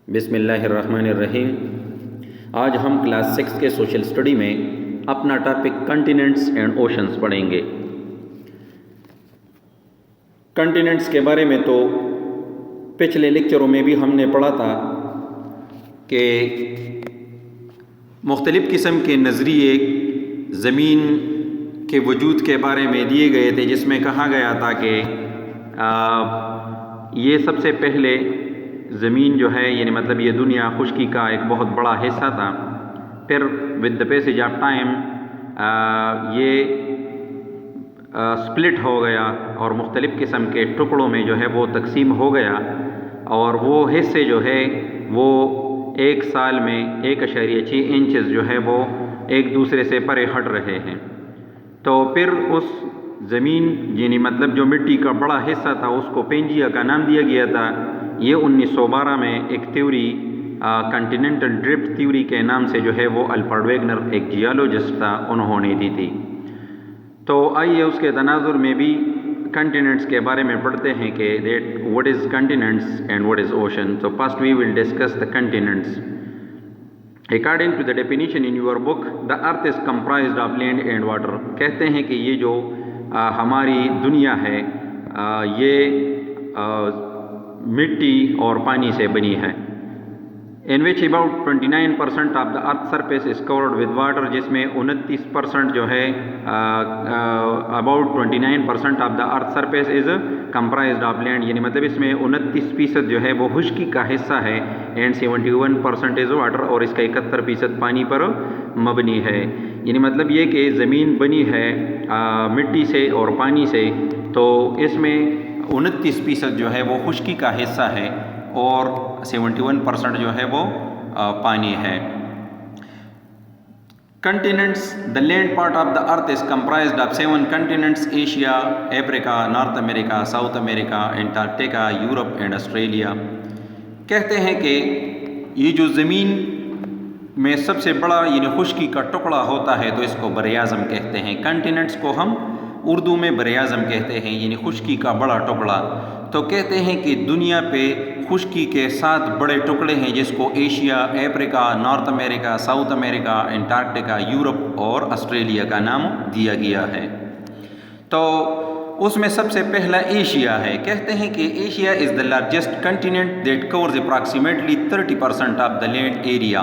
بسم اللہ الرحمن الرحیم۔ آج ہم کلاس 6 کے سوشل اسٹڈی میں اپنا ٹاپک کنٹیننٹس اینڈ اوشنز پڑھیں گے۔ کنٹیننٹس کے بارے میں تو پچھلے لیکچروں میں بھی ہم نے پڑھا تھا کہ مختلف قسم کے نظریے زمین کے وجود کے بارے میں دیے گئے تھے، جس میں کہا گیا تھا کہ یہ سب سے پہلے زمین جو ہے یعنی مطلب یہ دنیا خشکی کا ایک بہت بڑا حصہ تھا، پھر with the passage of time یہ سپلٹ ہو گیا اور مختلف قسم کے ٹکڑوں میں جو ہے وہ تقسیم ہو گیا، اور وہ حصے جو ہے وہ ایک سال میں 1.6 انچز جو ہے وہ ایک دوسرے سے پرے ہٹ رہے ہیں۔ تو پھر اس زمین یعنی مطلب جو مٹی کا بڑا حصہ تھا اس کو پینجیا کا نام دیا گیا تھا۔ یہ 1912 میں ایک تھیوری کنٹیننٹل ڈرفٹ تھیوری کے نام سے جو ہے وہ الفرڈ ویگنر ایک جیولوجسٹ تھا، انہوں نے دی تھی۔ تو آئیے اس کے تناظر میں بھی کنٹیننٹس کے بارے میں پڑھتے ہیں کہ what is continents and what is ocean. So first we will discuss the continents. According to the definition in your book, the earth is comprised of land and water. کہتے ہیں کہ یہ جو ہماری دنیا ہے یہ مٹی اور پانی سے بنی ہے۔ in which about 29% of the earth surface is covered with water، جس میں 29% جو ہے about 29% of the earth surface is comprised of land، یعنی مطلب اس میں 29% جو ہے وہ خشکی کا حصہ ہے، and 71% is water، اور اس کا 71% پانی پر مبنی ہے۔ یعنی مطلب یہ کہ زمین بنی ہے مٹی سے اور پانی سے، تو اس میں 29% جو ہے وہ خشکی کا حصہ ہے اور 71% جو ہے وہ پانی ہے۔ Continents. The land part of the earth is comprised of 7 continents: Asia, Africa, North America, South America, Antarctica, Europe and Australia۔ کہتے ہیں کہ یہ جو زمین میں سب سے بڑا یعنی خشکی کا ٹکڑا ہوتا ہے تو اس کو بر اعظم کہتے ہیں۔ کنٹیننٹس کو ہم اردو میں بر اعظم کہتے ہیں، یعنی خشکی کا بڑا ٹکڑا۔ تو کہتے ہیں کہ دنیا پہ خشکی کے 7 بڑے ٹکڑے ہیں، جس کو ایشیا، افریقہ، نارتھ امریکہ، ساؤتھ امریکہ، انٹارکٹیکا، یورپ اور آسٹریلیا کا نام دیا گیا ہے۔ تو اس میں سب سے پہلا ایشیا ہے۔ کہتے ہیں کہ Asia is the largest continent that covers approximately 30% of the land area,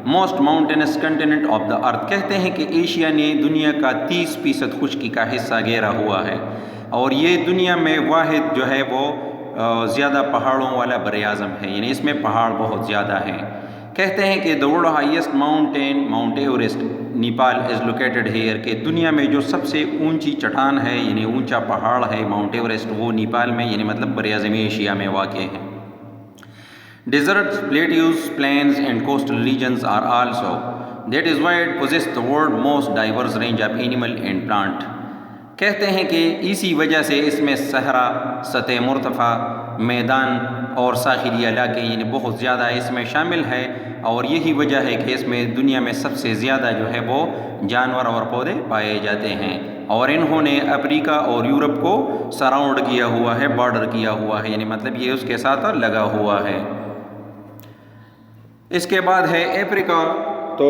most mountainous continent of the earth. کہتے ہیں کہ ایشیا نے دنیا کا 30% خشکی کا حصہ گھیرا ہوا ہے، اور یہ دنیا میں واحد جو ہے وہ زیادہ پہاڑوں والا بر اعظم ہے، یعنی اس میں پہاڑ بہت زیادہ ہیں۔ کہتے ہیں کہ the world highest mountain Mount Everest Nepal is located here, کہ دنیا میں جو سب سے اونچی چٹان ہے یعنی اونچا پہاڑ ہے ماؤنٹ ایوریسٹ، وہ نیپال میں یعنی مطلب بر اعظم ایشیا میں واقع ہے۔ Deserts, plateaus, plains and coastal regions are also. That is why it possesses the world's most diverse range of animal and plant. کہتے ہیں کہ اسی وجہ سے اس میں صحرا، سطح مرتفع، میدان اور ساحلی علاقے یعنی بہت زیادہ اس میں شامل ہے، اور یہی وجہ ہے کہ اس میں دنیا میں سب سے زیادہ جو ہے وہ جانور اور پودے پائے جاتے ہیں، اور انہوں نے افریقہ اور یورپ کو سراؤنڈ کیا ہوا ہے، بارڈر کیا ہوا ہے، یعنی مطلب یہ اس کے ساتھ لگا ہوا ہے۔ اس کے بعد ہے افریقہ۔ تو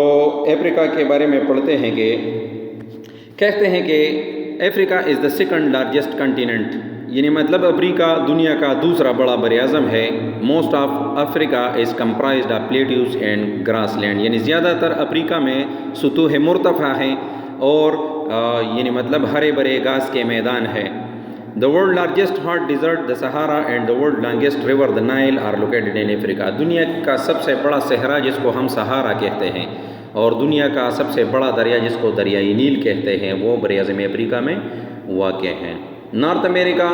افریقہ کے بارے میں پڑھتے ہیں کہ کہتے ہیں کہ افریقہ از دا سیکنڈ لارجسٹ کنٹیننٹ، یعنی مطلب افریقہ دنیا کا دوسرا بڑا بر اعظم ہے۔ Most of Africa is comprised of plateaus and grassland, یعنی زیادہ تر افریقہ میں سطوح مرتفع ہیں اور یعنی مطلب ہرے بھرے گھاس کے میدان ہے۔ The world largest hot desert, the Sahara, and the world longest river, the Nile, are located in Africa۔ دنیا کا سب سے بڑا صحرا جس کو ہم سہارا کہتے ہیں، اور دنیا کا سب سے بڑا دریا جس کو دریائے نیل کہتے ہیں، وہ بر اعظم افریقہ میں واقع ہیں۔ North America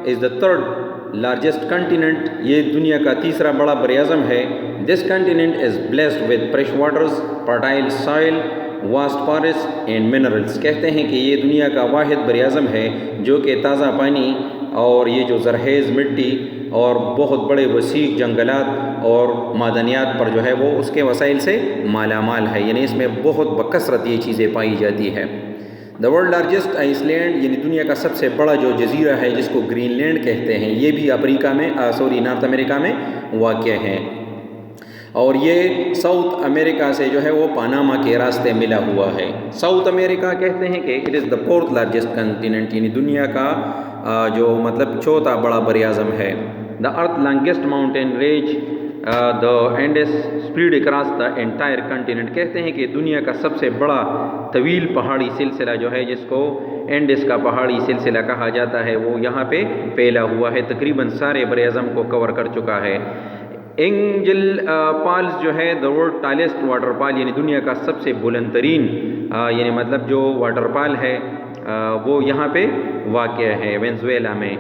is the third largest continent, یہ دنیا کا تیسرا بڑا بر اعظم ہے۔ This continent is blessed with fresh waters, fertile soil, vast forest and minerals. کہتے ہیں کہ یہ دنیا کا واحد بر اعظم ہے جو کہ تازہ پانی اور یہ جو زرخیز مٹی اور بہت بڑے وسیع جنگلات اور معدنیات پر جو ہے وہ اس کے وسائل سے مالا مال ہے، یعنی اس میں بہت بکثرت یہ چیزیں پائی جاتی ہے۔ The world largest island, یعنی دنیا کا سب سے بڑا جو جزیرہ ہے جس کو گرین لینڈ کہتے ہیں، یہ بھی افریقہ میں نارتھ امریکہ میں واقع ہے۔ اور یہ ساؤتھ امریکہ سے جو ہے وہ پاناما کے راستے ملا ہوا ہے. ساؤتھ امریکہ کہتے ہیں کہ it is the fourth largest continent, یعنی دنیا کا جو مطلب چوتھا بڑا بر اعظم ہے. The earth longest mountain range the Andes spread across the entire continent. کہتے ہیں کہ دنیا کا سب سے بڑا طویل پہاڑی سلسلہ جو ہے جس کو اینڈس کا پہاڑی سلسلہ کہا جاتا ہے وہ یہاں پہ پھیلا ہوا ہے، تقریباً سارے بر اعظم کو کور کر چکا ہے. اینجل پالز جو ہے دا ورلڈ ٹائلسٹ واٹر فال، یعنی دنیا کا سب سے بلند ترین یعنی مطلب جو واٹر فال ہے وہ یہاں پہ واقع ہے وینزویلا میں.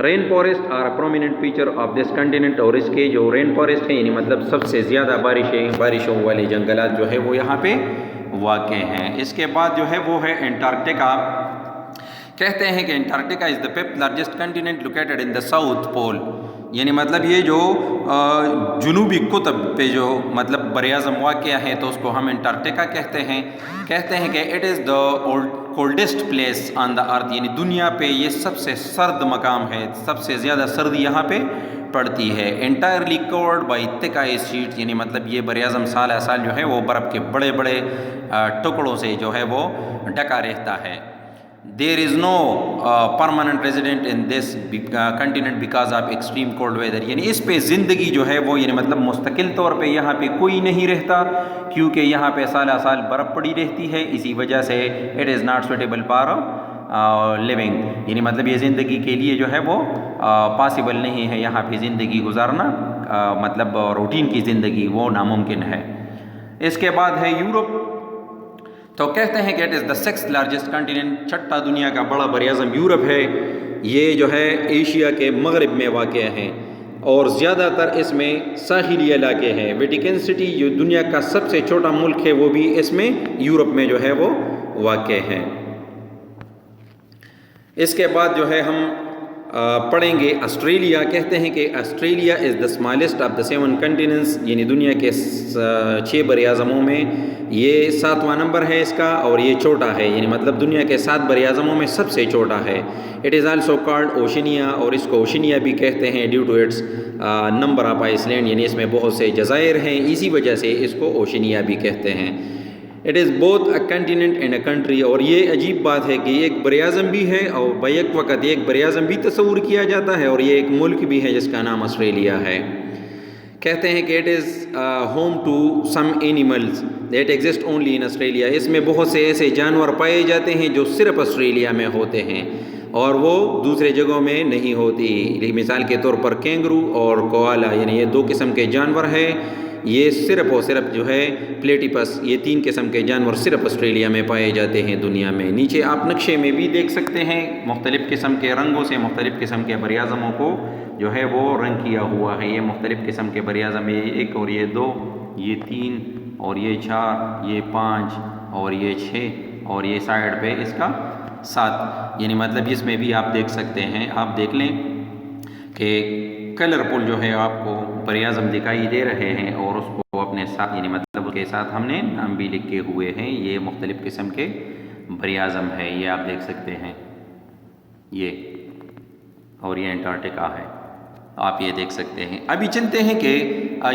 Rain forest are prominent feature of this continent, اور اس کے جو رین فارسٹ ہیں یعنی مطلب سب سے زیادہ بارشوں والے جنگلات جو ہے وہ یہاں پہ واقع ہیں. اس کے بعد جو ہے وہ ہے انٹارکٹیکا. کہتے ہیں کہ Antarctica is the fifth largest continent located in the south pole, یعنی مطلب یہ جو جنوبی قطب پہ جو مطلب بر اعظم واقع ہے تو اس کو ہم انٹارکٹیکا کہتے ہیں. کہتے ہیں کہ it is the coldest place on the earth, یعنی دنیا پہ یہ سب سے سرد مقام ہے، سب سے زیادہ سردی یہاں پہ پڑتی ہے. انٹائرلی کورڈ بائی تھک آئس شیٹ، یعنی مطلب یہ بر اعظم سال سال جو ہے وہ برف کے بڑے بڑے ٹکڑوں سے جو ہے وہ ڈھکا رہتا ہے. There is no permanent resident in this continent because of extreme cold weather، یعنی اس پہ زندگی جو ہے وہ یعنی مطلب مستقل طور پہ یہاں پہ کوئی نہیں رہتا کیونکہ یہاں پہ سالہ سال برف پڑی رہتی ہے، اسی وجہ سے it is not suitable for living، یعنی مطلب یہ زندگی کے لیے جو ہے وہ پاسبل نہیں ہے یہاں پہ زندگی گزارنا، مطلب روٹین کی زندگی وہ ناممکن ہے. اس کے بعد ہے یورپ. تو کہتے ہیں کہ it is the six largest continent, چھٹا دنیا کا بڑا بر اعظم یورپ ہے. یہ جو ہے ایشیا کے مغرب میں واقع ہے اور زیادہ تر اس میں ساحلی علاقے ہیں. ویٹیکن سٹی جو دنیا کا سب سے چھوٹا ملک ہے وہ بھی اس میں یورپ میں جو ہے وہ واقع ہے. اس کے بعد جو ہے ہم پڑھیں گے آسٹریلیا. کہتے ہیں کہ Australia is the smallest of the 7 کنٹیننٹس، یعنی دنیا کے 6 بر اعظموں میں یہ 7واں نمبر ہے اس کا اور یہ چھوٹا ہے، یعنی مطلب دنیا کے 7 بر اعظموں میں سب سے چھوٹا ہے. It is also called Oceania, اور اس کو اوشینیا بھی کہتے ہیں due to its number of island, یعنی اس میں بہت سے جزائر ہیں اسی وجہ سے اس کو اوشینیا بھی کہتے ہیں. It is both a continent and a country, اور یہ عجیب بات ہے کہ یہ ایک بر اعظم بھی ہے اور بیک وقت ایک بر اعظم بھی تصور کیا جاتا ہے اور یہ ایک ملک بھی ہے جس کا نام آسٹریلیا ہے. کہتے ہیں کہ it is home to some animals that exist only in Australia. اس میں بہت سے ایسے جانور پائے جاتے ہیں جو صرف آسٹریلیا میں ہوتے ہیں اور وہ دوسرے جگہوں میں نہیں ہوتی. مثال کے طور پر کینگرو اور کوآلا، یعنی یہ 2 قسم کے جانور ہیں. یہ صرف اور صرف جو ہے پلیٹیپس، یہ 3 قسم کے جانور صرف آسٹریلیا میں پائے جاتے ہیں دنیا میں. نیچے آپ نقشے میں بھی دیکھ سکتے ہیں مختلف قسم کے رنگوں سے مختلف قسم کے بر اعظموں کو جو ہے وہ رنگ کیا ہوا ہے. یہ مختلف قسم کے بر اعظم، یہ 1 اور یہ 2، یہ 3 اور یہ 4، یہ 5 اور یہ 6 اور یہ سائڈ پہ اس کا 7، یعنی مطلب اس میں بھی آپ دیکھ سکتے ہیں. آپ دیکھ لیں کہ کلرفل جو ہے آپ کو بر اعظم دکھائی دے رہے ہیں اور اس کو اپنے ساتھ یعنی مطلب اس کے ساتھ ہم نے نام بھی لکھے ہوئے ہیں. یہ مختلف قسم کے بر اعظم ہے، یہ آپ دیکھ سکتے ہیں یہ، اور یہ انٹارکٹیکا ہے آپ یہ دیکھ سکتے ہیں. ابھی چلتے ہیں کہ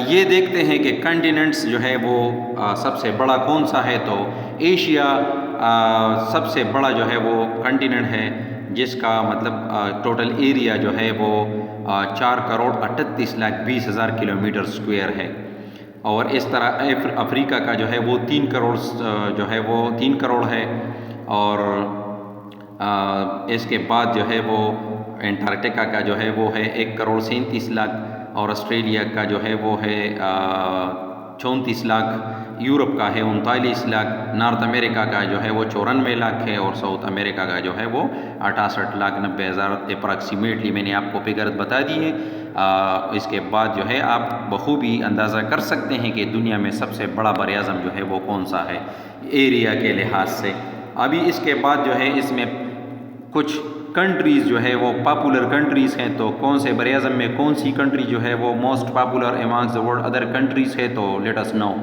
یہ دیکھتے ہیں کہ کنٹیننٹس جو ہے وہ سب سے بڑا کون سا ہے. تو ایشیا سب سے بڑا جو ہے وہ کنٹیننٹ ہے جس کا مطلب ٹوٹل ایریا جو ہے وہ 4,38,20,000 کلومیٹر اسکوائر ہے. اور اس طرح افریقہ کا جو ہے وہ 3 کروڑ جو ہے وہ 3 کروڑ ہے. اور اس کے بعد جو ہے وہ انٹارکٹیکا کا جو ہے وہ ہے 1,37,00,000 اور آسٹریلیا کا جو ہے وہ ہے 34,00,000. یورپ کا ہے 39,00,000. نارتھ امریکہ کا جو ہے وہ 94,00,000 ہے اور ساؤتھ امریکہ کا جو ہے وہ 68,90,000 اپراکسیمیٹلی میں نے آپ کو فگرز بتا دی ہے. اس کے بعد جو ہے آپ بخوبی اندازہ کر سکتے ہیں کہ دنیا میں سب سے بڑا بر اعظم جو ہے وہ کون سا ہے ایریا کے لحاظ سے. ابھی اس کے بعد جو ہے اس میں کچھ کنٹریز جو ہے وہ پاپولر کنٹریز ہیں. تو کون سے بر اعظم میں کون سی کنٹری جو ہے وہ most popular amongst the world other countries ہے تو لیٹ اس نو.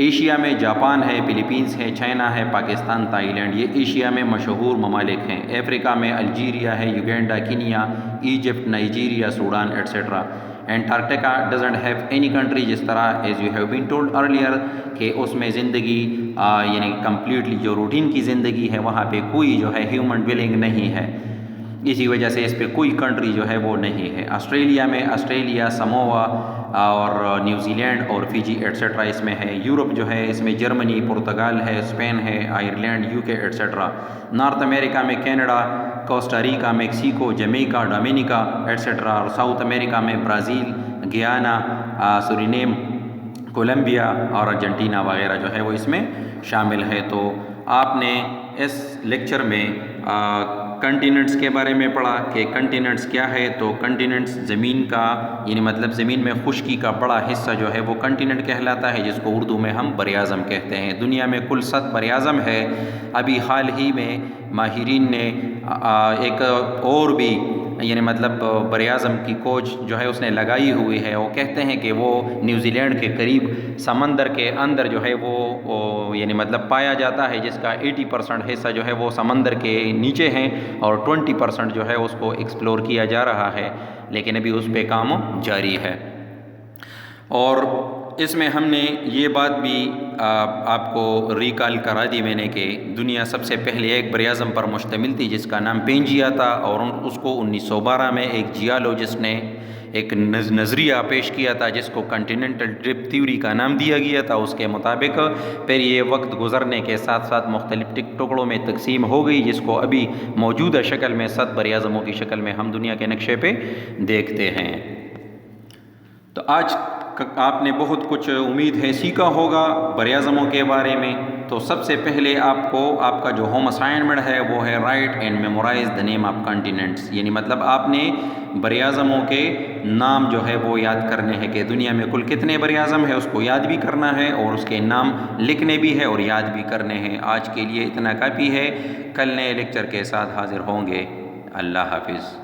ایشیا میں جاپان ہے، فلیپینس ہے، چائنا ہے، پاکستان، تائی لینڈ، یہ ایشیا میں مشہور ممالک ہیں. افریقہ میں الجیریا ہے، Uganda, Kenya, Egypt, Nigeria, Sudan et cetera. Antarctica doesn't have any country, جس طرح as you have been told earlier کہ اس میں زندگی یعنی کمپلیٹلی جو روٹین کی زندگی ہے وہاں پہ کوئی جو ہے ہیومن ڈویلنگ نہیں ہے، اسی وجہ سے اس پہ کوئی کنٹری جو ہے وہ نہیں ہے۔ آسٹریلیا میں آسٹریلیا، سمووا اور نیوزی لینڈ اور فیجی ایٹسٹرا اس میں ہے۔ یورپ جو ہے اس میں جرمنی، پرتگال ہے، اسپین ہے، آئرلینڈ، UK ایٹسٹرا۔ نارتھ امریکہ میں Canada, Costa Rica, Mexico, Jamaica, Dominica etcetera, اور ساؤتھ امریکہ میں برازیل، گیانا، سورینیم، کولمبیا اور ارجنٹینا وغیرہ جو ہے وہ اس میں شامل ہے۔ تو آپ نے اس لیکچر میں کنٹیننٹس کے بارے میں پڑھا کہ کنٹیننٹس کیا ہے۔ تو کنٹیننٹس زمین کا یعنی مطلب زمین میں خشکی کا بڑا حصہ جو ہے وہ کنٹیننٹ کہلاتا ہے، جس کو اردو میں ہم براعظم کہتے ہیں۔ دنیا میں کل 7 براعظم ہے۔ ابھی حال ہی میں ماہرین نے ایک اور بھی یعنی مطلب براعظم کی کھوج جو ہے اس نے لگائی ہوئی ہے۔ وہ کہتے ہیں کہ وہ نیوزی لینڈ کے قریب سمندر کے اندر جو ہے وہ یعنی مطلب پایا جاتا ہے، جس کا 80% حصہ جو ہے وہ سمندر کے نیچے ہیں، اور 20% جو ہے اس کو ایکسپلور کیا جا رہا ہے، لیکن ابھی اس پہ کام جاری ہے۔ اور اس میں ہم نے یہ بات بھی آپ کو ریکال کرا دی میں نے کہ دنیا سب سے پہلے ایک براعظم پر مشتمل تھی جس کا نام پینجیا تھا، اور اس کو 1912 میں ایک جیالوجسٹ نے ایک نظریہ پیش کیا تھا جس کو کنٹیننٹل ڈرپ تھیوری کا نام دیا گیا تھا۔ اس کے مطابق پھر یہ وقت گزرنے کے ساتھ ساتھ مختلف ٹکڑوں میں تقسیم ہو گئی، جس کو ابھی موجودہ شکل میں 7 براعظموں کی شکل میں ہم دنیا کے نقشے پہ دیکھتے ہیں۔ تو آج آپ نے بہت کچھ امید ہے سیکھا ہوگا براعظموں کے بارے میں۔ تو سب سے پہلے آپ کو آپ کا جو ہوم اسائنمنٹ ہے وہ ہے write and memorize the name of continents, یعنی مطلب آپ نے براعظموں کے نام جو ہے وہ یاد کرنے ہیں کہ دنیا میں کل کتنے براعظم ہے، اس کو یاد بھی کرنا ہے اور اس کے نام لکھنے بھی ہے اور یاد بھی کرنے ہیں۔ آج کے لیے اتنا کافی ہے، کل نئے لیکچر کے ساتھ حاضر ہوں گے۔ اللہ حافظ۔